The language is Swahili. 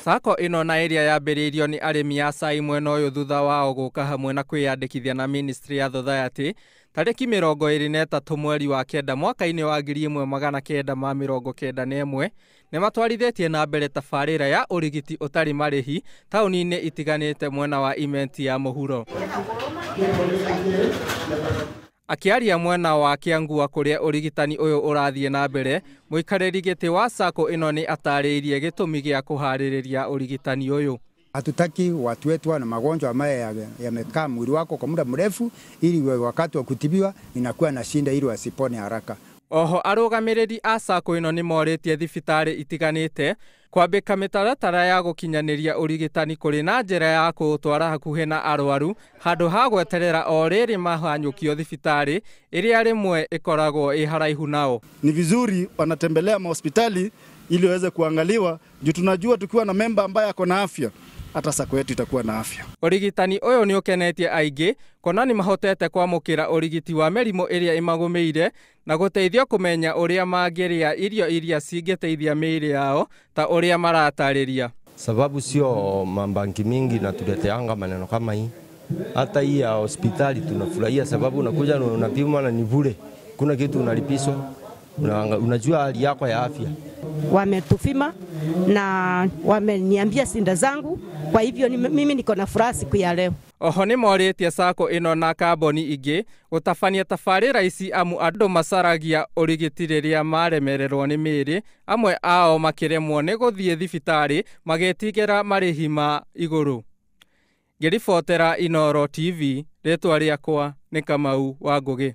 Sacco ino na area yambĩrĩirio nĩ arĩmi a cai mwena ũyũ thutha wao gũka hamwe na kwĩyandĩkithia na Ministry ya Society tarĩki 23 mweri wa kenda mwaka-inĩ wa 1991 nĩ matwarithĩtie na mbere tabarĩra ya urigiti utari marihi taũni-inĩ itiganĩte mwena wa Imenti ya mũhuro. Akiaria mwena wa Kiangua kuria urigitani uyu urathiĩ na mbere, mũikarĩri gĩtĩ wa Sacco ino ni atarĩirie gĩtũmi gĩa kuhaririria urigitani uyu. Hatutaki watu wetu wana magonjwa ambayo yamekaa mwili wako kwa muda mrefu, ili wakati wa kutibiwa inakuwa na shinda ili wasipone haraka. Oho arũgamĩrĩri a Sacco ino nĩ morĩtie thibitarĩ itiganĩte kwambĩka mĩtaratara ya gũkinyanĩria urigitani kũrĩ na njĩra ya kũũtwara hakuhĩ na arwaru handũ ha gweterera o rĩrĩ mahanyũkio thibitarĩ ĩrĩa rĩmwe ĩkoragwo ĩ haraihu nao. Ni vizuri wanatembelea mahospitali ili waweze kuangaliwa, juu tunajua tukiwa na memba ambaye ako na afya hata Sacco yetu itakuwa na afya. Urigitani ũyũ nĩ ũkenetie aingĩ kona nĩ mahotete kwamukira urigiti wa mĩrimũ ĩrĩa ĩmagũmĩire na gũteithio kũmenya ũrĩa mangĩrĩa irio iria cingĩteithia mĩĩrĩ yao ta ũrĩa maratarĩria. Sababu sio mambanki mingi na tuleteanga maneno kama hii. Hata hii ya hospitali tunafurahia sababu unakuja na unapimwa na ni bure. Kuna kitu unalipiswa. Unajua hali yako ya afya. Wametufima na wameniambia sinda zangu, kwa hivyo mimi niko na furaha siku ya leo. Oho nĩ morĩtie Sacco ino na kamboni ingĩ gũtabania tabarĩra ici amu andũ macaragia urigiti rĩrĩa maremererwo nĩ mĩĩrĩ, amwe ao makĩremwo nĩ gũthiĩ thibitarĩ magĩtigĩra marĩhi ma igũrũ. Ngĩribotera Inooro TV, rĩtwa rĩakwa nĩ Kamau wa Ngũgĩ.